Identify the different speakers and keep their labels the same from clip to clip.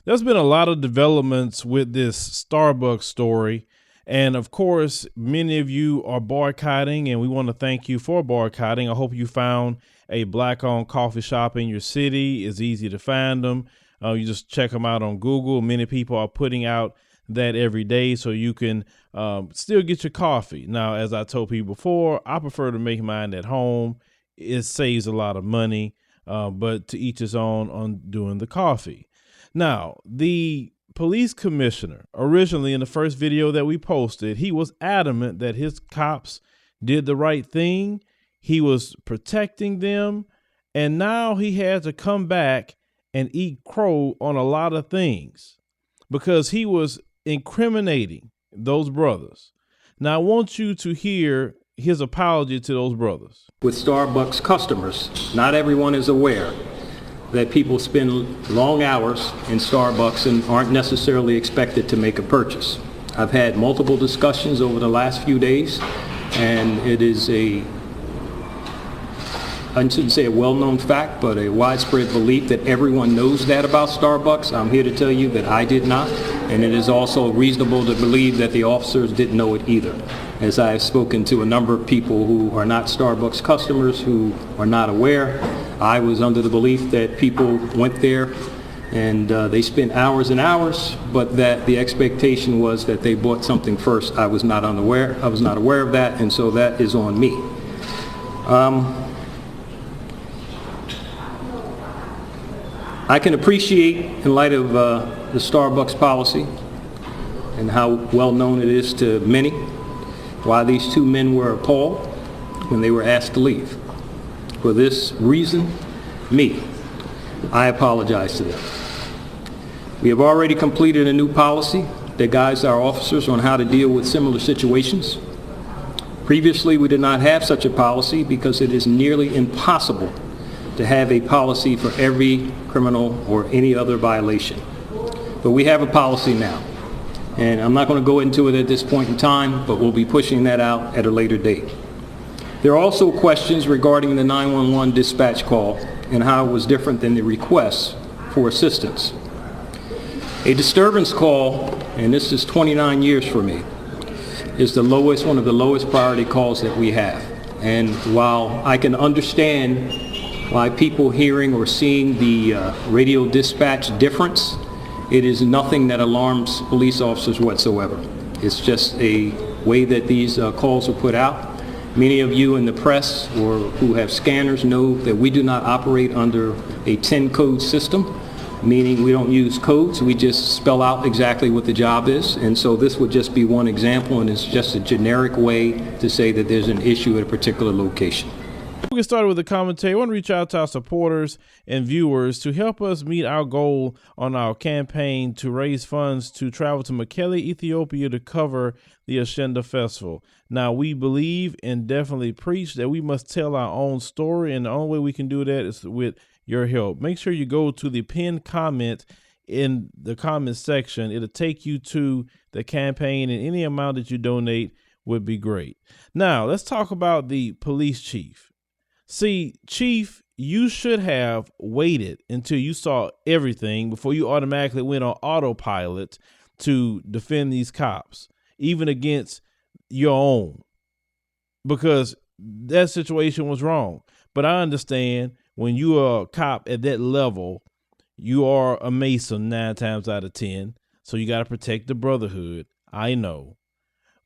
Speaker 1: There's been a lot of developments with this Starbucks story. And of course, many of you are boycotting, and we want to thank you for boycotting. I hope you found a Black-owned coffee shop in your city. It's easy to find them. You just check them out on Google. Many people are putting out that every day so you can still get your coffee. Now, as I told people before, I prefer to make mine at home. It saves a lot of money, but to each his own on doing the coffee. Now, the police commissioner, originally in the first video that we posted, he was adamant that his cops did the right thing. He was protecting them. And now he had to come back and eat crow on a lot of things because he was incriminating those brothers. Now, I want you to hear his apology to those brothers.
Speaker 2: With Starbucks customers, not everyone is aware that people spend long hours in Starbucks and aren't necessarily expected to make a purchase. I've had multiple discussions over the last few days, and it is I shouldn't say a well-known fact, but a widespread belief that everyone knows that about Starbucks. I'm here to tell you that I did not, and it is also reasonable to believe that the officers didn't know it either. As I have spoken to a number of people who are not Starbucks customers, who are not aware, I was under the belief that people went there and they spent hours and hours, but that the expectation was that they bought something first. I was not aware of that, and so that is on me. I can appreciate, in light of the Starbucks policy and how well known it is to many, why these two men were appalled when they were asked to leave. For this reason, I apologize to them. We have already completed a new policy that guides our officers on how to deal with similar situations. Previously, we did not have such a policy because it is nearly impossible to have a policy for every criminal or any other violation. But we have a policy now. And I'm not going to go into it at this point in time, but we'll be pushing that out at a later date. There are also questions regarding the 911 dispatch call and how it was different than the requests for assistance. A disturbance call, and this is 29 years for me, is one of the lowest priority calls that we have. And while I can understand why people hearing or seeing the radio dispatch difference, it is nothing that alarms police officers whatsoever. It's just a way that these calls are put out. Many of you in the press or who have scanners know that we do not operate under a 10 code system, meaning we don't use codes, we just spell out exactly what the job is. And so this would just be one example, and it's just a generic way to say that there's an issue at a particular location.
Speaker 1: We get started with the commentary. I want to reach out to our supporters and viewers to help us meet our goal on our campaign to raise funds to travel to Mekelle, Ethiopia to cover the Ashenda Festival. Now, we believe and definitely preach that we must tell our own story, and the only way we can do that is with your help. Make sure you go to the pinned comment in the comment section. It'll take you to the campaign, and any amount that you donate would be great. Now, let's talk about the police chief. See, Chief, you should have waited until you saw everything before you automatically went on autopilot to defend these cops, even against your own, because that situation was wrong. But I understand when you are a cop at that level, you are a Mason 9 times out of 10. So you got to protect the brotherhood. I know.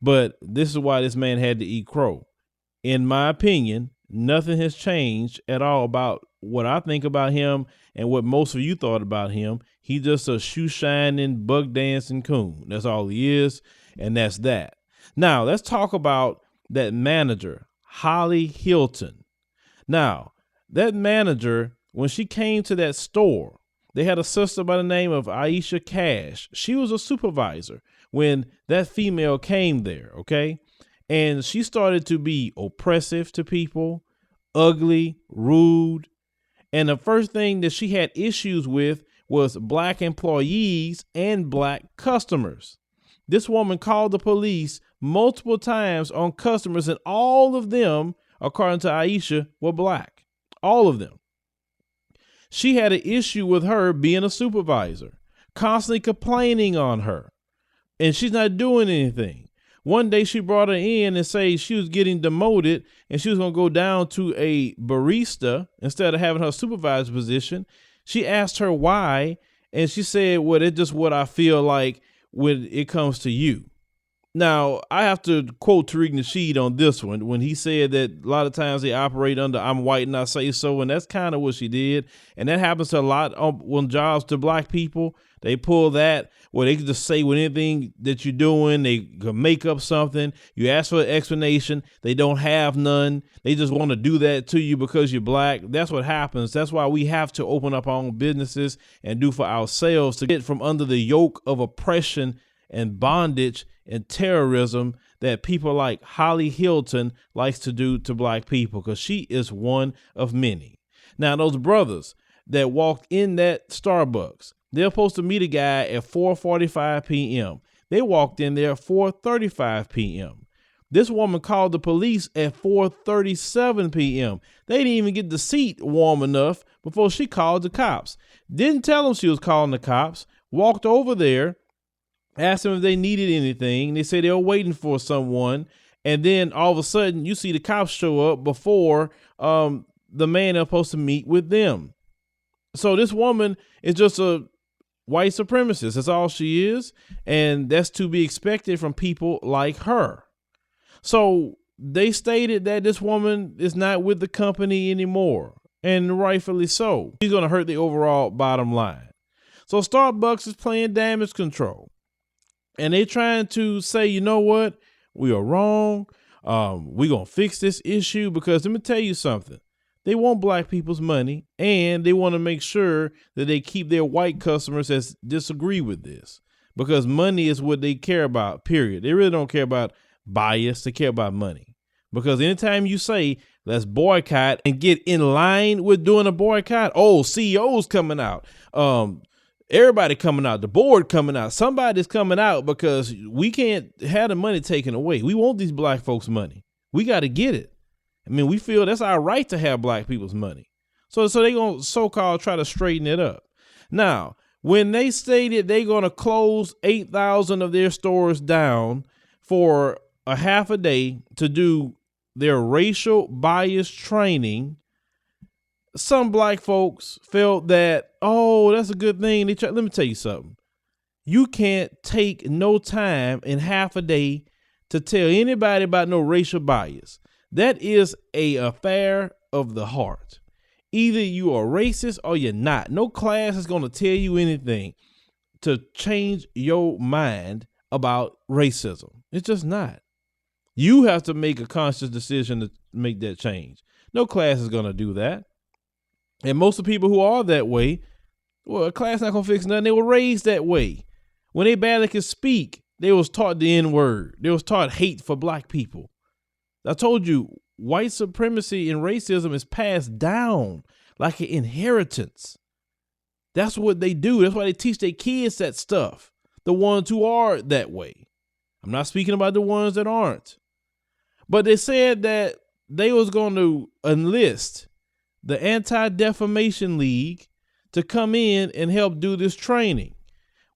Speaker 1: But this is why this man had to eat crow. In my opinion, nothing has changed at all about what I think about him and what most of you thought about him. He's just a shoe shining, bug dancing coon. That's all he is. And that's that. Now, let's talk about that manager, Holly Hilton. Now, that manager, when she came to that store, they had a sister by the name of Aisha Cash. She was a supervisor when that female came there, okay? And she started to be oppressive to people, ugly, rude. And the first thing that she had issues with was black employees and black customers. This woman called the police multiple times on customers, and all of them, according to Aisha, were black. All of them. She had an issue with her being a supervisor. constantly complaining on her, and she's not doing anything. One day she brought her in and say she was getting demoted and she was going to go down to a barista instead of having her supervisor position. She asked her why, and she said, well, it's just what I feel like when it comes to you. Now, I have to quote Tariq Nasheed on this one when he said that a lot of times they operate under I'm white and I say so, and that's kind of what she did. And that happens a lot on jobs to black people. They pull that where they can just say with anything that you're doing, they can make up something. You ask for an explanation, they don't have none. They just want to do that to you because you're black. That's what happens. That's why we have to open up our own businesses and do for ourselves to get from under the yoke of oppression and bondage and terrorism that people like Holly Hilton likes to do to black people, because she is one of many. Now, those brothers that walked in that Starbucks, they're supposed to meet a guy at 4:45 p.m. They walked in there at 4:35 p.m. This woman called the police at 4:37 p.m. They didn't even get the seat warm enough before she called the cops. Didn't tell them she was calling the cops, walked over there, asked them if they needed anything. They said they were waiting for someone. And then all of a sudden you see the cops show up before the man they're supposed to meet with them. So this woman is just a white supremacist. That's all she is. And that's to be expected from people like her. So they stated that this woman is not with the company anymore, and rightfully so. She's going to hurt the overall bottom line. So Starbucks is playing damage control. And they trying to say, you know what? We are wrong. We're going to fix this issue, because let me tell you something. They want black people's money, and they want to make sure that they keep their white customers that disagree with this, because money is what they care about, period. They really don't care about bias. They care about money, because anytime you say, let's boycott and get in line with doing a boycott, oh, CEOs coming out, everybody coming out, the board coming out, somebody's coming out, because we can't have the money taken away. We want these black folks' money. We got to get it. I mean, we feel that's our right to have black people's money. So they going to so-called try to straighten it up. Now, when they stated they going to close 8,000 of their stores down for a half a day to do their racial bias training, some black folks felt that, oh, that's a good thing. Let me tell you something. You can't take no time in half a day to tell anybody about no racial bias. That is a affair of the heart. Either you are racist or you're not. No class is going to tell you anything to change your mind about racism. It's just not. You have to make a conscious decision to make that change. No class is going to do that. And most of the people who are that way, well, a class not going to fix nothing. They were raised that way. When they barely could speak, they was taught the N-word. They was taught hate for black people. I told you, white supremacy and racism is passed down like an inheritance. That's what they do. That's why they teach their kids that stuff. The ones who are that way. I'm not speaking about the ones that aren't. But they said that they was going to enlist the Anti-Defamation League to come in and help do this training.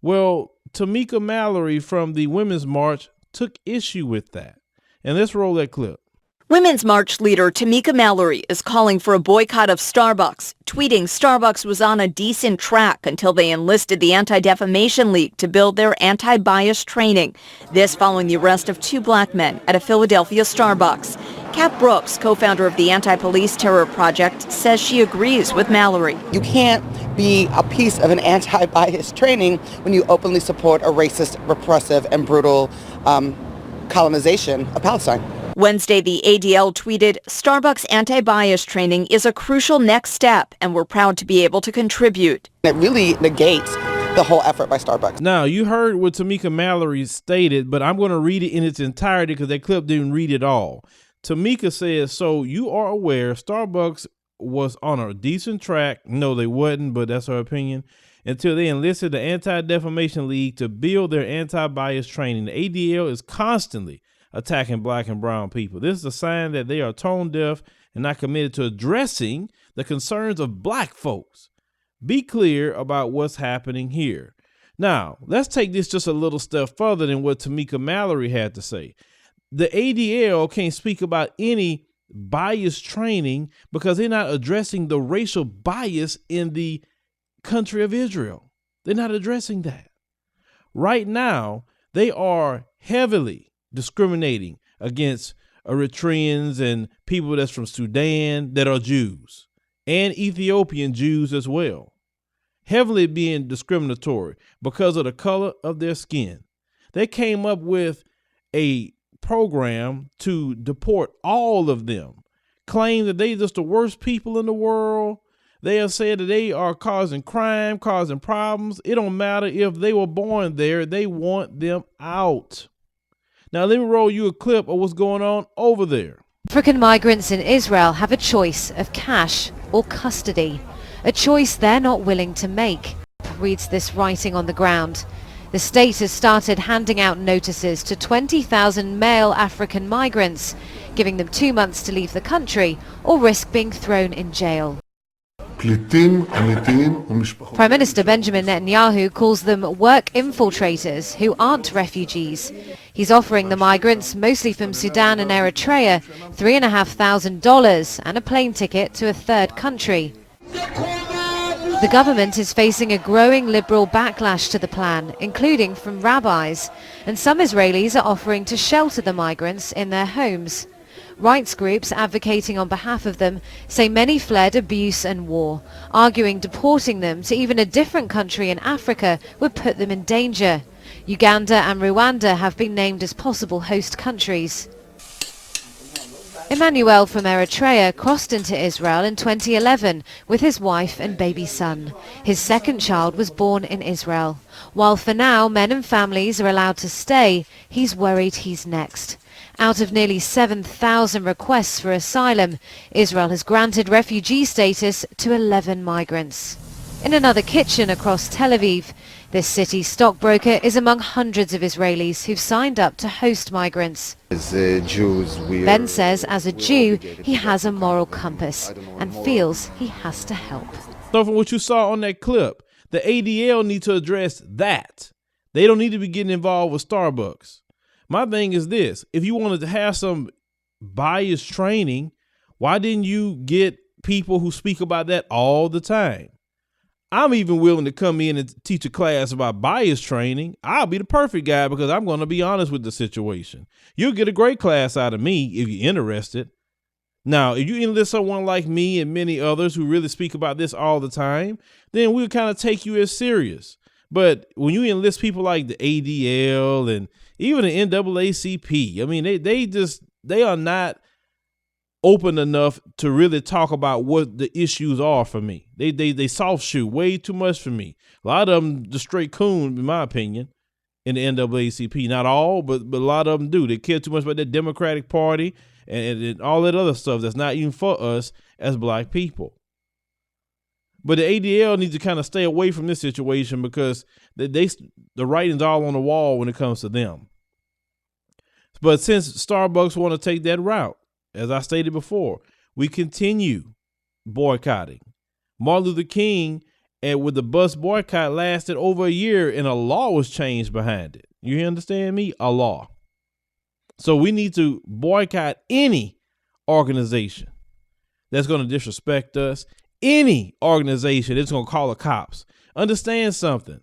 Speaker 1: Well, Tamika Mallory from the Women's March took issue with that. And let's roll that clip.
Speaker 3: Women's March leader Tamika Mallory is calling for a boycott of Starbucks, tweeting Starbucks was on a decent track until they enlisted the Anti-Defamation League to build their anti-bias training. This following the arrest of 2 black men at a Philadelphia Starbucks. Kat Brooks, co-founder of the Anti-Police Terror Project, says she agrees with Mallory.
Speaker 4: You can't be a piece of an anti-bias training when you openly support a racist, repressive, and brutal colonization of Palestine.
Speaker 3: Wednesday, the ADL tweeted, Starbucks anti-bias training is a crucial next step, and we're proud to be able to contribute.
Speaker 4: It really negates the whole effort by Starbucks.
Speaker 1: Now, you heard what Tamika Mallory stated, but I'm going to read it in its entirety because that clip didn't read it all. Tamika says, so you are aware Starbucks was on a decent track. No, they wasn't, but that's her opinion. Until they enlisted the Anti-Defamation League to build their anti-bias training. The ADL is constantly attacking black and brown people. This is a sign that they are tone deaf and not committed to addressing the concerns of black folks. Be clear about what's happening here. Now, let's take this just a little step further than what Tamika Mallory had to say. The ADL can't speak about any bias training because they're not addressing the racial bias in the country of Israel. They're not addressing that. Right now, they are heavily discriminating against Eritreans and people that's from Sudan that are Jews, and Ethiopian Jews as well. Heavily being discriminatory because of the color of their skin. They came up with a program to deport all of them, claim that they just the worst people in the world. They have said that they are causing crime, causing problems. It don't matter if they were born there. They want them out. Now, let me roll you a clip of what's going on over there.
Speaker 5: African migrants in Israel have a choice of cash or custody, a choice they're not willing to make, reads this writing on the ground. The state has started handing out notices to 20,000 male African migrants, giving them 2 months to leave the country or risk being thrown in jail. Prime Minister Benjamin Netanyahu calls them work infiltrators who aren't refugees. He's offering the migrants, mostly from Sudan and Eritrea, $3,500 and a plane ticket to a third country. The government is facing a growing liberal backlash to the plan, including from rabbis, and some Israelis are offering to shelter the migrants in their homes. Rights groups advocating on behalf of them say many fled abuse and war, arguing deporting them to even a different country in Africa would put them in danger. Uganda and Rwanda have been named as possible host countries. Emmanuel from Eritrea crossed into Israel in 2011 with his wife and baby son. His second child was born in Israel. While for now men and families are allowed to stay, he's worried he's next. Out of nearly 7,000 requests for asylum, Israel has granted refugee status to 11 migrants. In another kitchen across Tel Aviv, this city's stockbroker is among hundreds of Israelis who've signed up to host migrants. Ben says as a Jew, he has a moral compass and feels he has to help.
Speaker 1: So from what you saw on that clip, the ADL need to address that. They don't need to be getting involved with Starbucks. My thing is this: if you wanted to have some bias training, why didn't you get people who speak about that all the time? I'm even willing to come in and teach a class about bias training. I'll be the perfect guy because I'm going to be honest with the situation. You'll get a great class out of me if you're interested. Now, if you enlist someone like me and many others who really speak about this all the time, then we'll kind of take you as serious. But when you enlist people like the ADL and even the NAACP, I mean, they are not open enough to really talk about what the issues are for me. They soft shoot way too much for me. A lot of them just straight coon, in my opinion, in the NAACP. Not all, but a lot of them do. They care too much about the Democratic Party and all that other stuff that's not even for us as black people. But the ADL needs to kind of stay away from this situation because the writing's all on the wall when it comes to them. But since Starbucks want to take that route, as I stated before, we continue boycotting. Martin Luther King and with the bus boycott lasted over a year and a law was changed behind it. You understand me? A law. So we need to boycott any organization that's going to disrespect us. Any organization that's going to call the cops. Understand something.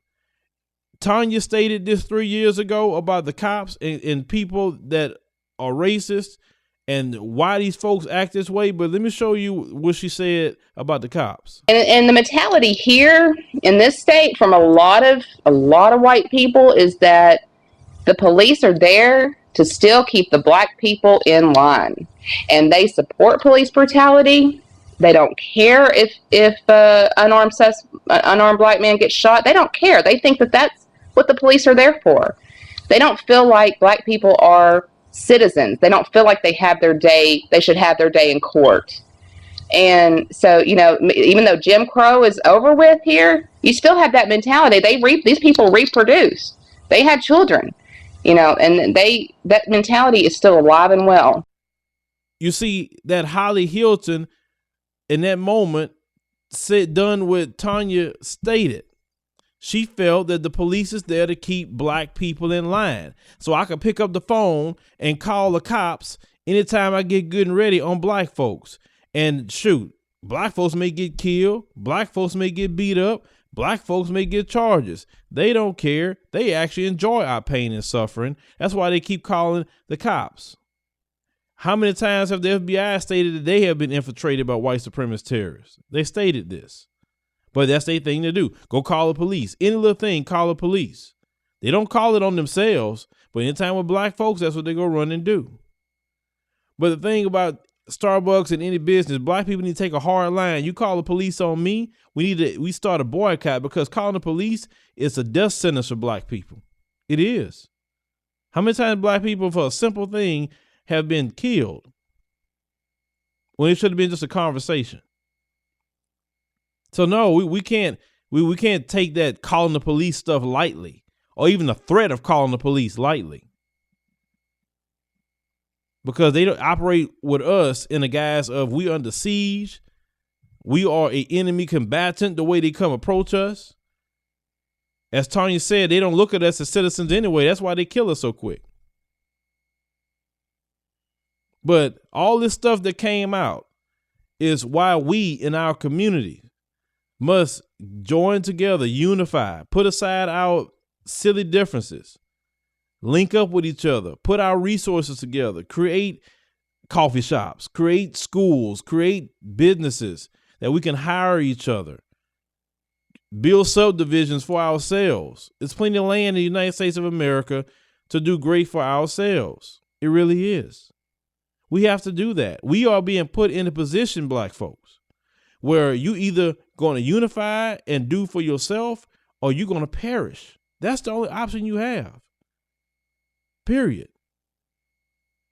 Speaker 1: Tanya stated this 3 years ago about the cops and people that are racist and why these folks act this way. But let me show you what she said about the cops.
Speaker 6: And the mentality here in this state from a lot of white people is that the police are there to still keep the black people in line, and they support police brutality. They don't care if unarmed black man gets shot. They don't care. They think that that's what the police are there for. They don't feel like black people are citizens. They don't feel like they have their day. They should have their day in court. And so, you know, even though Jim Crow is over with here, you still have that mentality. These people reproduce. They had children, you know, and that mentality is still alive and well.
Speaker 1: You see that Holly Hilton in that moment done what Tanya stated. She felt that the police is there to keep black people in line. So I could pick up the phone and call the cops anytime I get good and ready on black folks. And shoot, black folks may get killed. Black folks may get beat up. Black folks may get charges. They don't care. They actually enjoy our pain and suffering. That's why they keep calling the cops. How many times have the FBI stated that they have been infiltrated by white supremacist terrorists? They stated this. But that's their thing to do. Go call the police. Any little thing, call the police. They don't call it on themselves, but anytime with black folks, that's what they go run and do. But the thing about Starbucks and any business, black people need to take a hard line. You call the police on me, we start a boycott, because calling the police is a death sentence for black people. It is. How many times black people for a simple thing have been killed when it should have been just a conversation? So no, we can't take that calling the police stuff lightly, or even the threat of calling the police lightly, because they don't operate with us in the guise of we under siege. We are an enemy combatant the way they come approach us. As Tanya said, they don't look at us as citizens anyway. That's why they kill us so quick. But all this stuff that came out is why we in our community must join together, unify, put aside our silly differences, link up with each other, put our resources together, create coffee shops, create schools, create businesses that we can hire each other, build subdivisions for ourselves. There's plenty of land in the United States of America to do great for ourselves. It really is. We have to do that. We are being put in a position, black folks, where you either going to unify and do for yourself, or you're going to perish. That's the only option you have. Period.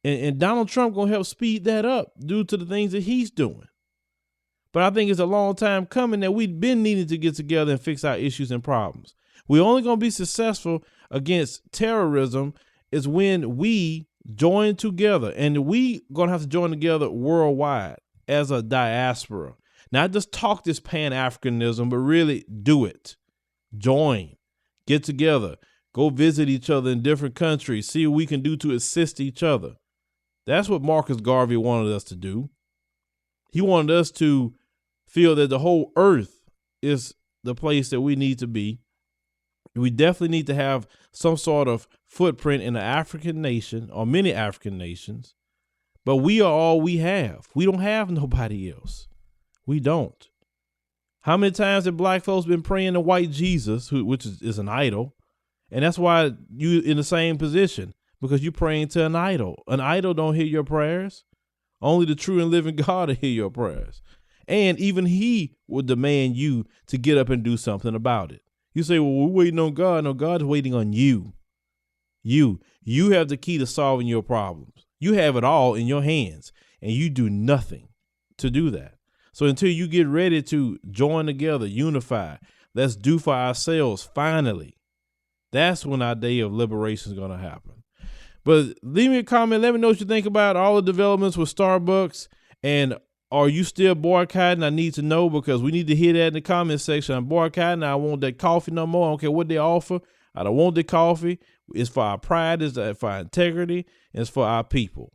Speaker 1: And Donald Trump going to help speed that up due to the things that he's doing. But I think it's a long time coming that we've been needing to get together and fix our issues and problems. We're only going to be successful against terrorism is when we join together, and we going to have to join together worldwide as a diaspora. Not just talk this Pan-Africanism, but really do it. Join, get together, go visit each other in different countries, see what we can do to assist each other. That's what Marcus Garvey wanted us to do. He wanted us to feel that the whole earth is the place that we need to be. We definitely need to have some sort of footprint in an African nation or many African nations, but we are all we have. We don't have nobody else. We don't. How many times have black folks been praying to white Jesus, which is an idol? And that's why you in the same position, because you're praying to an idol. An idol don't hear your prayers. Only the true and living God will hear your prayers. And even he will demand you to get up and do something about it. You say, well, we're waiting on God. No, God's waiting on you. You have the key to solving your problems. You have it all in your hands, and you do nothing to do that. So until you get ready to join together, unify, let's do for ourselves finally, that's when our day of liberation is going to happen. But leave me a comment. Let me know what you think about all the developments with Starbucks. And are you still boycotting? I need to know, because we need to hear that in the comment section. I'm boycotting. I want that coffee no more. I don't care what they offer. I don't want the coffee. It's for our pride. It's for our integrity. And it's for our people.